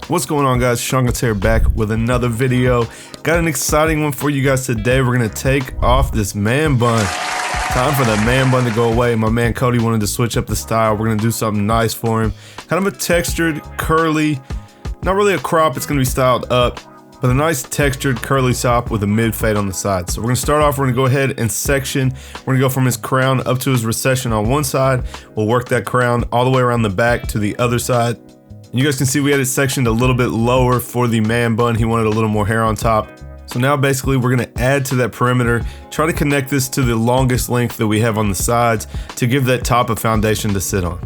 What's going on, guys? Seancutshair back with another video. Got an exciting one for you guys today. We're gonna take off this man bun. Time for the man bun to go away. My man Cody wanted to switch up the style. We're gonna do something nice for him. Kind of a textured, curly, not really a crop, it's gonna be styled up, but a nice textured curly top with a mid fade on the side. So we're gonna start off, we're gonna go ahead and section. We're gonna go from his crown up to his recession on one side. We'll work that crown all the way around the back to the other side. You guys can see we had it sectioned a little bit lower for the man bun. He wanted a little more hair on top. So now basically we're gonna add to that perimeter, try to connect this to the longest length that we have on the sides to give that top a foundation to sit on.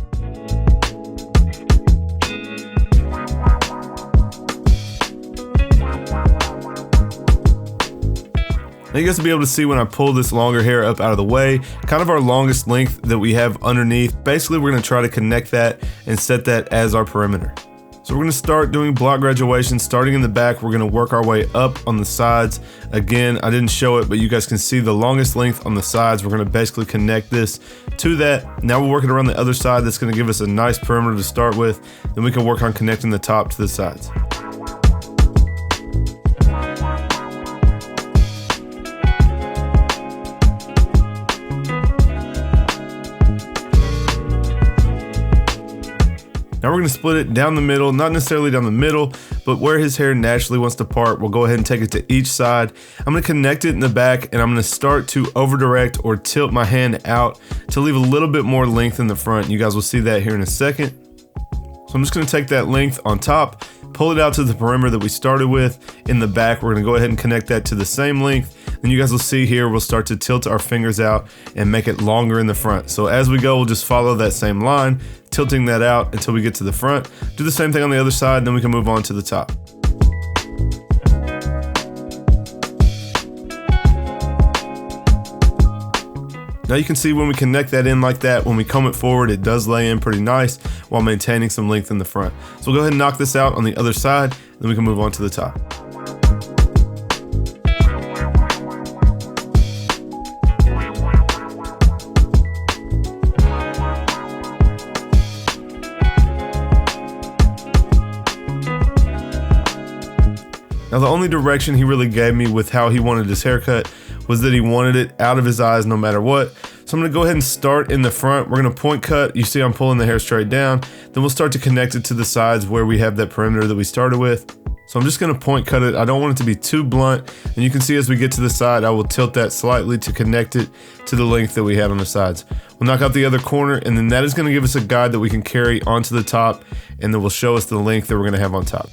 Now you guys will be able to see when I pull this longer hair up out of the way, kind of our longest length that we have underneath. Basically, we're gonna try to connect that and set that as our perimeter. So we're gonna start doing block graduation, starting in the back. We're gonna work our way up on the sides. Again, I didn't show it, but you guys can see the longest length on the sides. We're gonna basically connect this to that. Now we're working around the other side. That's gonna give us a nice perimeter to start with. Then we can work on connecting the top to the sides. Now we're gonna split it down the middle, not necessarily down the middle, but where his hair naturally wants to part, we'll go ahead and take it to each side. I'm gonna connect it in the back and I'm gonna start to over direct or tilt my hand out to leave a little bit more length in the front. You guys will see that here in a second. So I'm just gonna take that length on top, pull it out to the perimeter that we started with. In the back, we're gonna go ahead and connect that to the same length. Then you guys will see here, we'll start to tilt our fingers out and make it longer in the front. So as we go, we'll just follow that same line, tilting that out until we get to the front. Do the same thing on the other side, then we can move on to the top. Now you can see when we connect that in like that, when we comb it forward, it does lay in pretty nice while maintaining some length in the front. So we'll go ahead and knock this out on the other side, then we can move on to the top. Now the only direction he really gave me with how he wanted his haircut was that he wanted it out of his eyes no matter what. So I'm gonna go ahead and start in the front. We're gonna point cut. You see I'm pulling the hair straight down. Then we'll start to connect it to the sides where we have that perimeter that we started with. So I'm just gonna point cut it. I don't want it to be too blunt. And you can see as we get to the side, I will tilt that slightly to connect it to the length that we have on the sides. We'll knock out the other corner, and then that is gonna give us a guide that we can carry onto the top, and then will show us the length that we're gonna have on top.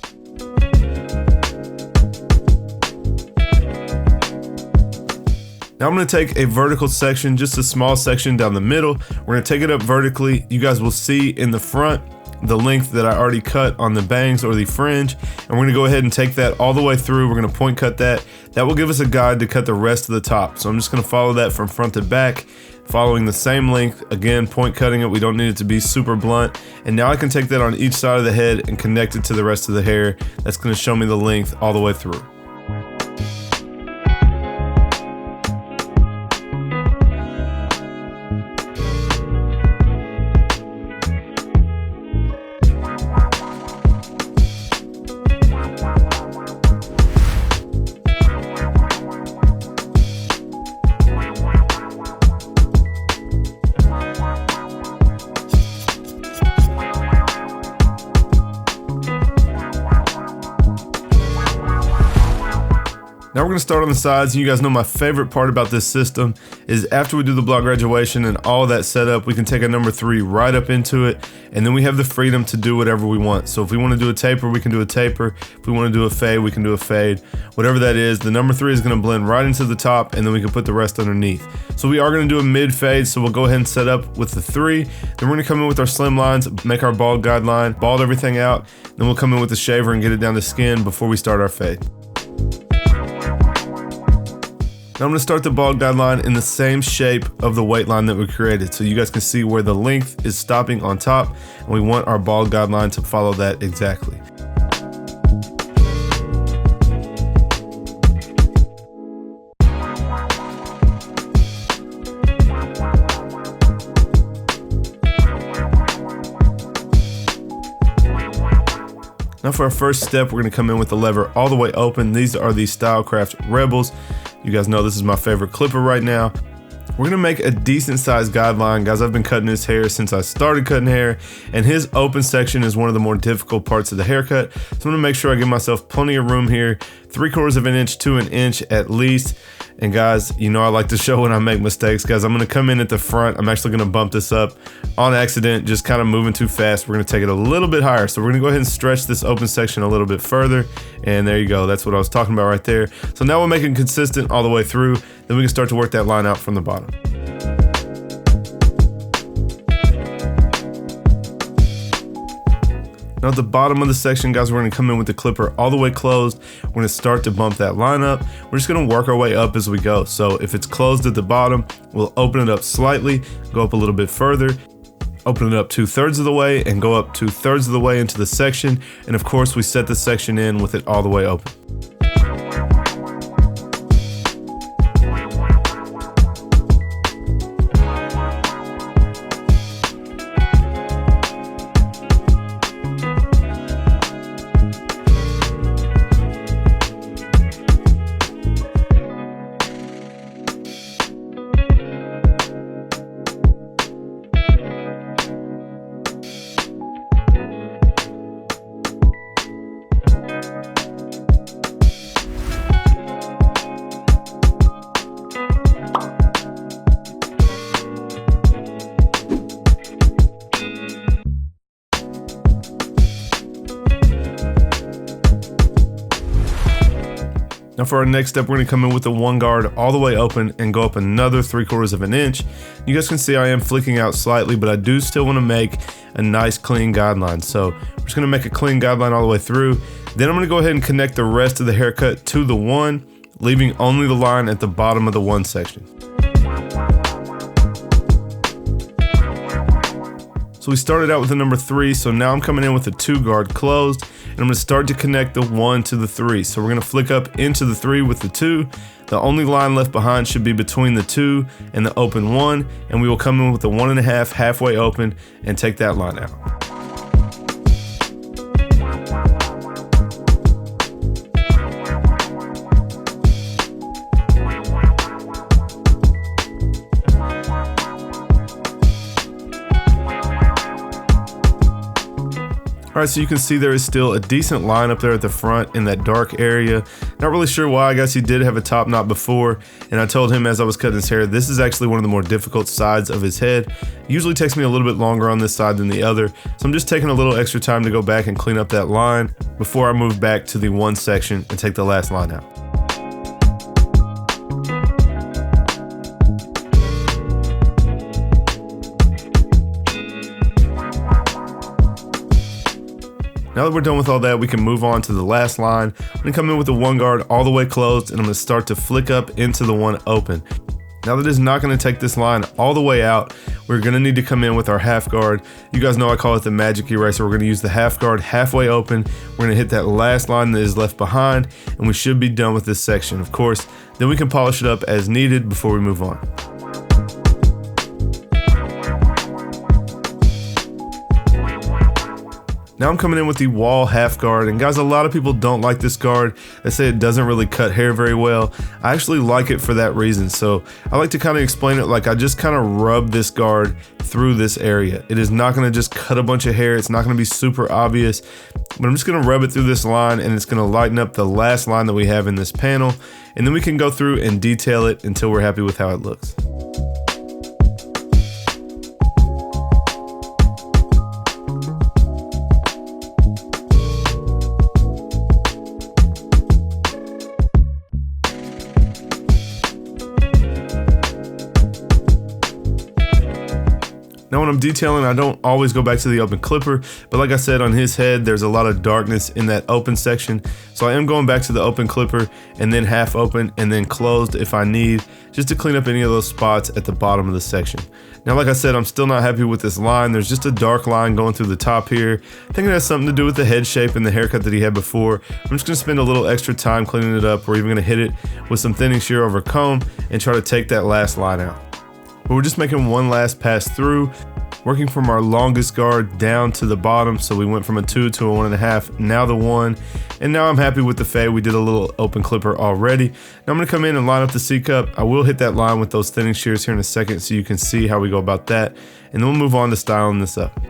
Now I'm gonna take a vertical section, just a small section down the middle. We're gonna take it up vertically. You guys will see in the front the length that I already cut on the bangs or the fringe. And we're gonna go ahead and take that all the way through. We're gonna point cut that. That will give us a guide to cut the rest of the top. So I'm just gonna follow that from front to back, following the same length. Again, point cutting it. We don't need it to be super blunt. And now I can take that on each side of the head and connect it to the rest of the hair. That's gonna show me the length all the way through. Now we're gonna start on the sides. You guys know my favorite part about this system is after we do the block graduation and all that setup, we can take a number 3 right up into it, and then we have the freedom to do whatever we want. So if we wanna do a taper, we can do a taper. If we wanna do a fade, we can do a fade. Whatever that is, the number 3 is gonna blend right into the top, and then we can put the rest underneath. So we are gonna do a mid fade, so we'll go ahead and set up with the 3. Then we're gonna come in with our slim lines, make our bald guideline, bald everything out. Then we'll come in with the shaver and get it down to skin before we start our fade. Now I'm gonna start the bald guideline in the same shape of the weight line that we created. So you guys can see where the length is stopping on top, and we want our bald guideline to follow that exactly. Now for our first step, we're gonna come in with the lever all the way open. These are the StyleCraft Rebels. You guys know this is my favorite clipper right now. We're gonna make a decent sized guideline. Guys, I've been cutting his hair since I started cutting hair, and his open section is one of the more difficult parts of the haircut. So I'm gonna make sure I give myself plenty of room here, 3/4 of an inch to an inch at least. And guys, you know I like to show when I make mistakes. Guys, I'm gonna come in at the front. I'm actually gonna bump this up on accident, just kind of moving too fast. We're gonna take it a little bit higher. So we're gonna go ahead and stretch this open section a little bit further. And there you go, that's what I was talking about right there. So now we'll make it consistent all the way through. Then we can start to work that line out from the bottom. Now at the bottom of the section, guys, we're gonna come in with the clipper all the way closed. We're gonna start to bump that line up. We're just gonna work our way up as we go. So if it's closed at the bottom, we'll open it up slightly, go up a little bit further, open it up 2/3 of the way, and go up 2/3 of the way into the section. And of course, we set the section in with it all the way open. Now for our next step, we're gonna come in with the one guard all the way open and go up another 3/4 of an inch. You guys can see I am flicking out slightly, but I do still wanna make a nice clean guideline. So we're just gonna make a clean guideline all the way through. Then I'm gonna go ahead and connect the rest of the haircut to the one, leaving only the line at the bottom of the one section. So we started out with the number 3, so now I'm coming in with the 2 guard closed, and I'm gonna start to connect the 1 to the 3. So we're gonna flick up into the 3 with the 2. The only line left behind should be between the 2 and the open 1, and we will come in with the 1.5 halfway open and take that line out. Alright, so you can see there is still a decent line up there at the front in that dark area. Not really sure why. I guess he did have a top knot before, and I told him as I was cutting his hair, this is actually one of the more difficult sides of his head. It usually takes me a little bit longer on this side than the other, so I'm just taking a little extra time to go back and clean up that line before I move back to the one section and take the last line out. Now that we're done with all that, we can move on to the last line. I'm gonna come in with the one guard all the way closed, and I'm gonna start to flick up into the one open. Now that is not gonna take this line all the way out. We're gonna need to come in with our half guard. You guys know I call it the magic eraser. We're gonna use the half guard halfway open. We're gonna hit that last line that is left behind, and we should be done with this section. Of course, then we can polish it up as needed before we move on. Now I'm coming in with the wall half guard, and guys, a lot of people don't like this guard. They say it doesn't really cut hair very well. I actually like it for that reason. So I like to kind of explain it like I just kind of rub this guard through this area. It is not gonna just cut a bunch of hair. It's not gonna be super obvious, but I'm just gonna rub it through this line, and it's gonna lighten up the last line that we have in this panel. And then we can go through and detail it until we're happy with how it looks. Now when I'm detailing, I don't always go back to the open clipper, but like I said, on his head, there's a lot of darkness in that open section. So I am going back to the open clipper and then half open and then closed if I need, just to clean up any of those spots at the bottom of the section. Now, like I said, I'm still not happy with this line. There's just a dark line going through the top here. I think it has something to do with the head shape and the haircut that he had before. I'm just gonna spend a little extra time cleaning it up. We're even gonna hit it with some thinning shear over comb and try to take that last line out. But we're just making one last pass through. working from our longest guard down to the bottom. So we went from a 2 to a 1.5, now the 1, and now I'm happy with the fade. We did a little open clipper already. Now I'm gonna come in and line up the C cup. I will hit that line with those thinning shears here in a second so you can see how we go about that, and then we'll move on to styling this up.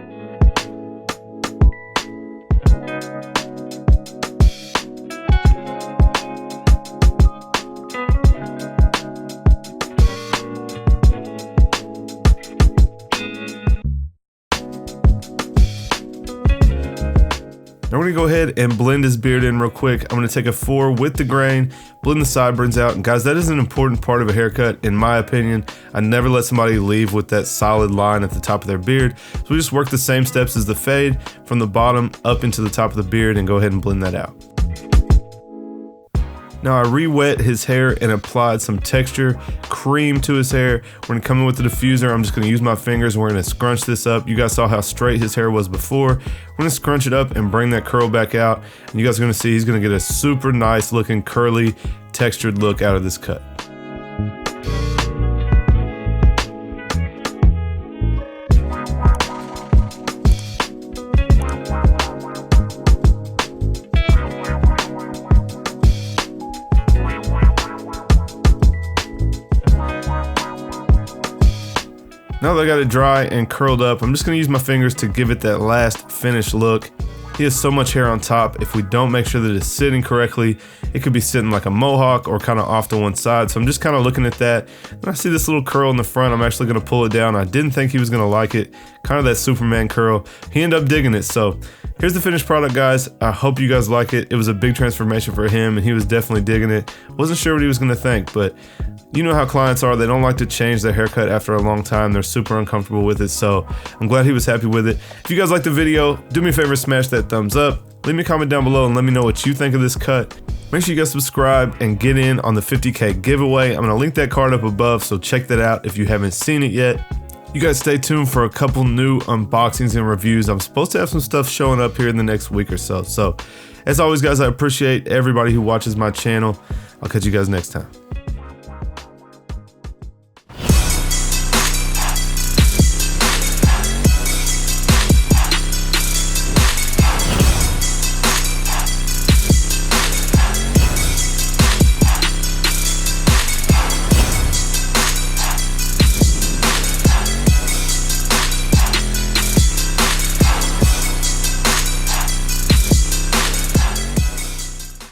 Now we're gonna go ahead and blend his beard in real quick. I'm gonna take a 4 with the grain, blend the sideburns out. And guys, that is an important part of a haircut, in my opinion. I never let somebody leave with that solid line at the top of their beard. So we just work the same steps as the fade, from the bottom up into the top of the beard, and go ahead and blend that out. Now I re-wet his hair and applied some texture cream to his hair. We're gonna come in with the diffuser. I'm just gonna use my fingers and we're gonna scrunch this up. You guys saw how straight his hair was before. We're gonna scrunch it up and bring that curl back out. And you guys are gonna see he's gonna get a super nice looking curly textured look out of this cut. Now that I got it dry and curled up, I'm just gonna use my fingers to give it that last finished look. He has so much hair on top. If we don't make sure that it's sitting correctly, it could be sitting like a mohawk or kind of off to one side. So I'm just kind of looking at that. And I see this little curl in the front. I'm actually gonna pull it down. I didn't think he was gonna like it. Kind of that Superman curl. He ended up digging it. So here's the finished product, guys. I hope you guys like it. It was a big transformation for him and he was definitely digging it. Wasn't sure what he was gonna think, but you know how clients are. They don't like to change their haircut after a long time. They're super uncomfortable with it. So I'm glad he was happy with it. If you guys liked the video, do me a favor, smash that thumbs up. Leave me a comment down below and let me know what you think of this cut. Make sure you guys subscribe and get in on the 50K giveaway. I'm gonna link that card up above, so check that out if you haven't seen it yet. You guys stay tuned for a couple new unboxings and reviews. I'm supposed to have some stuff showing up here in the next week or so. So as always, guys, I appreciate everybody who watches my channel. I'll catch you guys next time.